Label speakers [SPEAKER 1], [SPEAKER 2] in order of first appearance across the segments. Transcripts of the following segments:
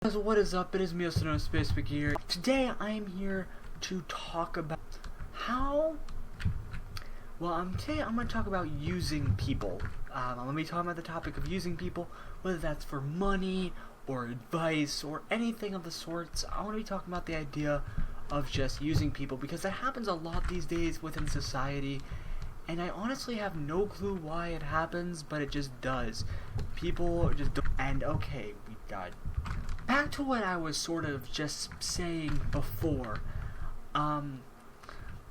[SPEAKER 1] Guys, what is up? It is me, also known as Spacemickey here. Today I am here to talk about today I'm going to talk about using people. I'm going to be talking about the topic of using people, whether that's for money or advice or anything of the sorts. I want to be talking about the idea of just using people, because that happens a lot these days within society, and I honestly have no clue why it happens, but it just does. People just don't. And okay, we got back to what I was sort of just saying before.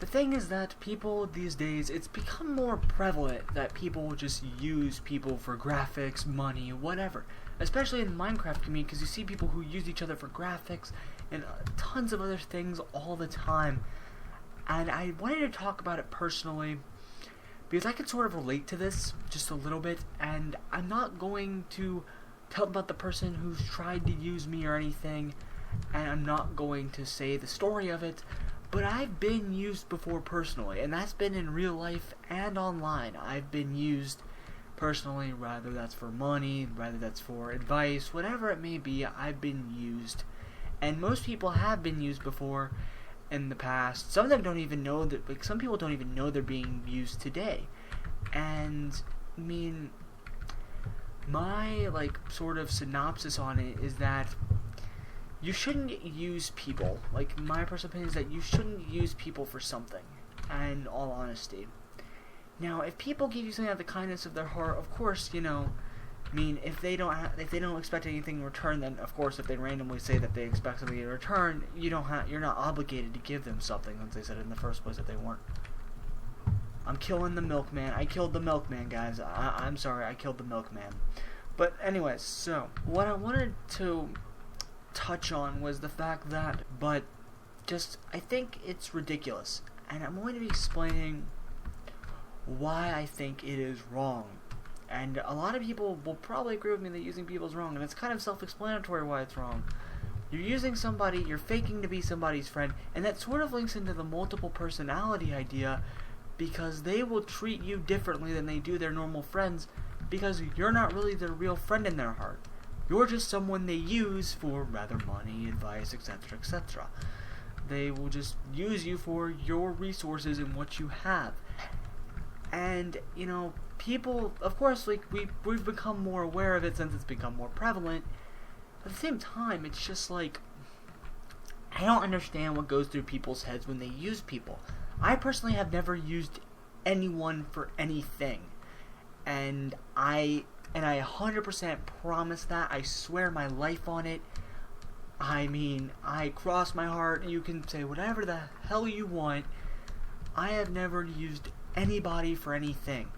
[SPEAKER 1] The thing is that people these days, it's become more prevalent that people just use people for graphics, money, whatever. Especially in the Minecraft community, because you see people who use each other for graphics and tons of other things all the time. And I wanted to talk about it personally, because I could sort of relate to this just a little bit, and I'm not going to tell about the person who's tried to use me or anything, and I'm not going to say the story of it, but I've been used before personally, and that's been in real life and online. I've been used personally, whether that's for money, whether that's for advice, whatever it may be, I've been used. And most people have been used before in the past. Some of them don't even know that, like, some people don't even know they're being used today. And, I mean, my, sort of synopsis on it is that you shouldn't use people. My personal opinion is that you shouldn't use people for something, in all honesty. Now, if people give you something out of the kindness of their heart, of course, if they don't expect anything in return, then of course, if they randomly say that they expect something in return, you're not obligated to give them something, since they said in the first place that they weren't. I'm killing the milkman. I killed the milkman, guys. I'm sorry, I killed the milkman. But anyways, so what I wanted to touch on was the fact that, I think it's ridiculous, and I'm going to be explaining why I think it is wrong. And a lot of people will probably agree with me that using people is wrong, and it's kind of self-explanatory why it's wrong. You're using somebody, you're faking to be somebody's friend, and that sort of links into the multiple personality idea, because they will treat you differently than they do their normal friends, because you're not really their real friend in their heart. You're just someone they use for rather money, advice, etc., etc. They will just use you for your resources and what you have. And, people, of course, we've become more aware of it since it's become more prevalent. At the same time, it's just I don't understand what goes through people's heads when they use people. I personally have never used anyone for anything. And I 100% promise that. I swear my life on it. I cross my heart. You can say whatever the hell you want. I have never used anybody for anything.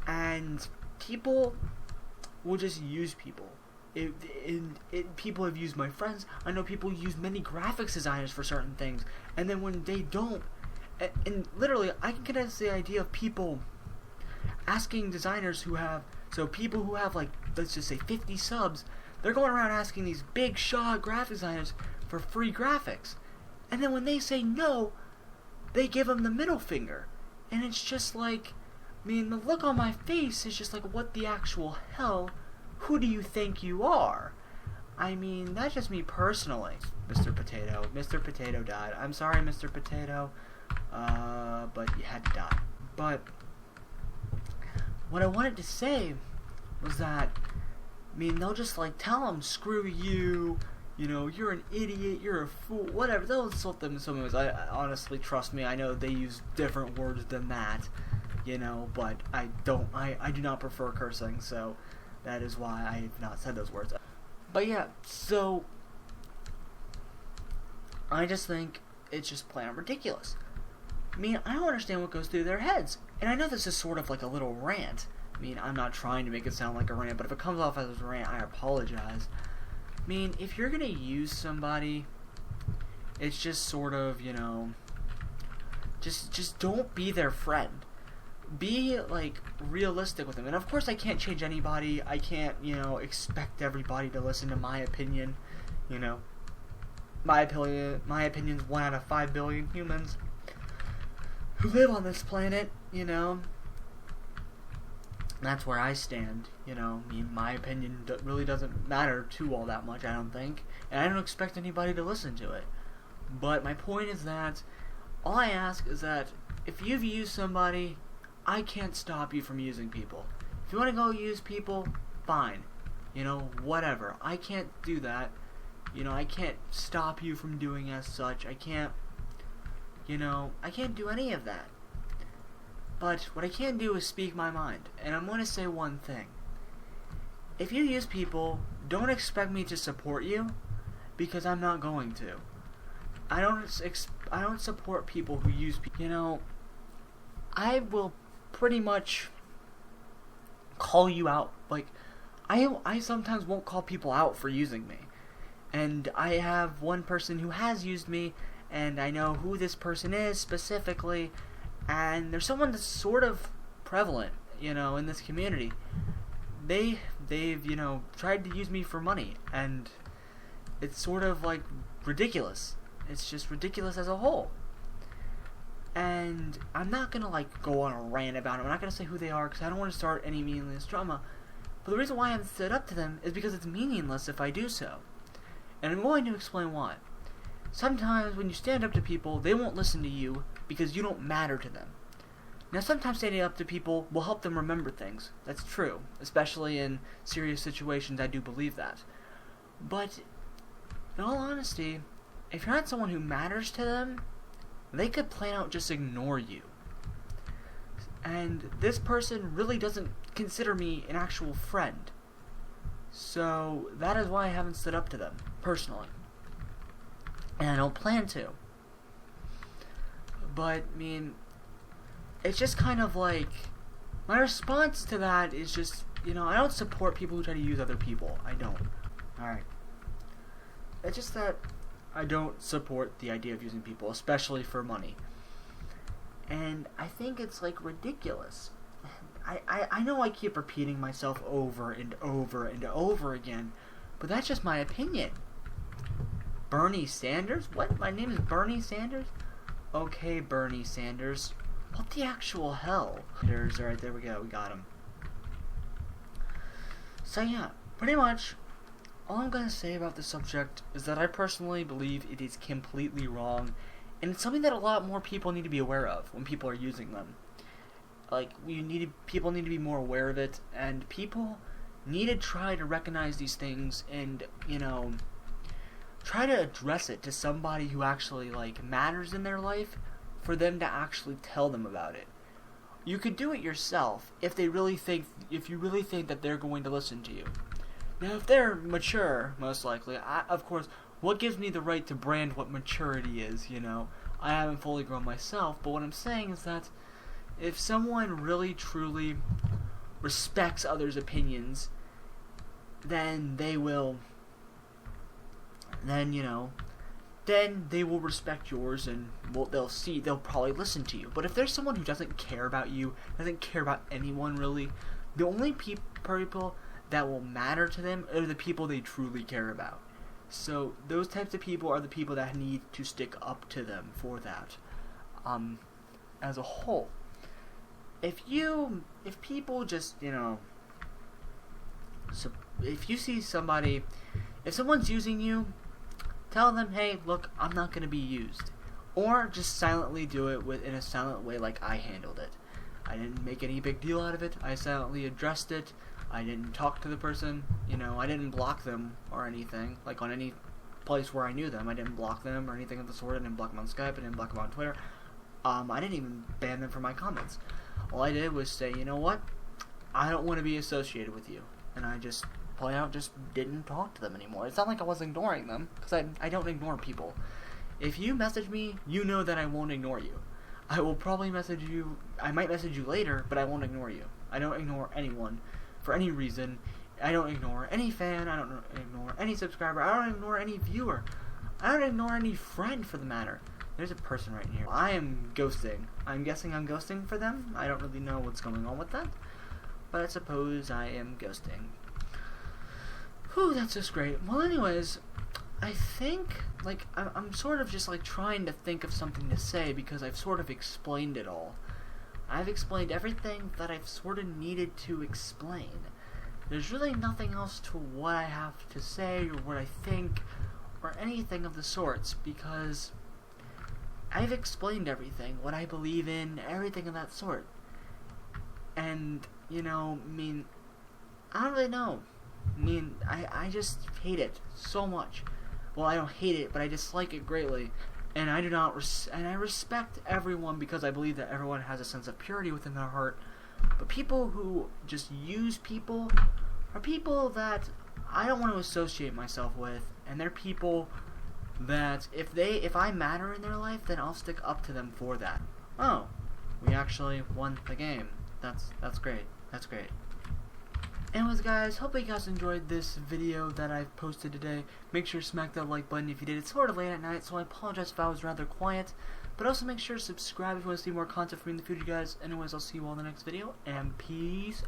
[SPEAKER 1] And people will just use people. People have used my friends. I know people use many graphics designers for certain things, and then when they don't, and literally, I can connect the idea of people asking designers people who have let's just say 50 subs, they're going around asking these big shot graphic designers for free graphics, and then when they say no, they give them the middle finger, and it's just the look on my face is just what the actual hell? Who do you think you are? That's just me personally. Mr. Potato died. I'm sorry, Mr. Potato, but you had to die. But what I wanted to say was that, they'll just tell them, screw you, you're an idiot, you're a fool, whatever. They'll insult them in some ways. I honestly, trust me, I know they use different words than that, but I do not prefer cursing, so that is why I have not said those words. But yeah, so I just think it's just plain out ridiculous. I don't understand what goes through their heads. And I know this is sort of a little rant. I'm not trying to make it sound like a rant, but if it comes off as a rant, I apologize. If you're gonna use somebody, it's just sort of, just don't be their friend. Be, realistic with them. And of course I can't change anybody. I can't, expect everybody to listen to my opinion. My opinion's 1 out of 5 billion humans who live on this planet, that's where I stand. You know, I mean, my opinion really doesn't matter too all that much, I don't think, and I don't expect anybody to listen to it. But my point is that all I ask is that if you've used somebody, I can't stop you from using people. If you want to go use people, fine. You know, whatever. I can't do that. You know, I can't stop you from doing as such. I can't do any of that. But what I can do is speak my mind. And I'm going to say one thing. If you use people, don't expect me to support you, because I'm not going to. I don't support people who use people. You know, I will pretty much call you out. Like, I sometimes won't call people out for using me. And I have one person who has used me, and I know who this person is specifically, and there's someone that's sort of prevalent, you know, in this community. They've, you know, tried to use me for money, and it's sort of, like, ridiculous. It's just ridiculous as a whole. And I'm not gonna, like, go on a rant about it. I'm not gonna say who they are, because I don't want to start any meaningless drama. But the reason why I'm stood up to them is because it's meaningless if I do so. And I'm going to explain why. Sometimes when you stand up to people, they won't listen to you because you don't matter to them. Now, sometimes standing up to people will help them remember things. That's true. Especially in serious situations, I do believe that. But, in all honesty, if you're not someone who matters to them, they could plan out just ignore you. And this person really doesn't consider me an actual friend. So, that is why I haven't stood up to them, personally. And I don't plan to. But, I mean, it's just kind of like, my response to that is just, you know, I don't support people who try to use other people. I don't. Alright. It's just that I don't support the idea of using people, especially for money. And I think it's, like, ridiculous. I know I keep repeating myself over and over and over again, but that's just my opinion. Bernie Sanders? What? My name is Bernie Sanders? Okay, Bernie Sanders. What the actual hell? Alright, there we go. We got him. So yeah, pretty much all I'm going to say about this subject is that I personally believe it is completely wrong, and it's something that a lot more people need to be aware of when people are using them. Like, people need to be more aware of it, and people need to try to recognize these things and, you know, try to address it to somebody who actually, like, matters in their life, for them to actually tell them about it. You could do it yourself if you really think that they're going to listen to you. Now, if they're mature, most likely, of course, what gives me the right to brand what maturity is, you know? I haven't fully grown myself, but what I'm saying is that if someone really, truly respects others' opinions, then they will respect yours, and they'll probably listen to you. But if there's someone who doesn't care about you, doesn't care about anyone really, the only people that will matter to them are the people they truly care about. So those types of people are the people that need to stick up to them for that. As a whole, if people just, you know, so if you see somebody, if someone's using you, tell them, hey, look, I'm not going to be used. Or just silently do it in a silent way like I handled it. I didn't make any big deal out of it. I silently addressed it. I didn't talk to the person. You know, I didn't block them or anything. Like, on any place where I knew them, I didn't block them or anything of the sort. I didn't block them on Skype. I didn't block them on Twitter. I didn't even ban them from my comments. All I did was say, you know what? I don't want to be associated with you. And I just didn't talk to them anymore. It's not like I was ignoring them, because I don't ignore people. If you message me, you know that I won't ignore you. I will probably message you, I might message you later, but I won't ignore you. I don't ignore anyone for any reason. I don't ignore any fan, I don't ignore any subscriber, I don't ignore any viewer. I don't ignore any friend, for the matter. There's a person right here. I am ghosting. I'm guessing I'm ghosting for them. I don't really know what's going on with that, but I suppose I am ghosting. Whew, that's just great. Well, anyways, I think, like, I'm sort of just, like, trying to think of something to say because I've sort of explained it all. I've explained everything that I've sort of needed to explain. There's really nothing else to what I have to say or what I think or anything of the sorts, because I've explained everything, what I believe in, everything of that sort. And, you know, I mean, I don't really know. I mean, I just hate it so much. Well, I don't hate it, but I dislike it greatly. And I do not, and I respect everyone because I believe that everyone has a sense of purity within their heart. But people who just use people are people that I don't want to associate myself with. And they're people that if I matter in their life, then I'll stick up to them for that. Oh, we actually won the game. That's great. That's great. Anyways, guys, hope you guys enjoyed this video that I've posted today. Make sure to smack that like button if you did. It's sort of late at night, so I apologize if I was rather quiet. But also make sure to subscribe if you want to see more content from me in the future, guys. Anyways, I'll see you all in the next video, and peace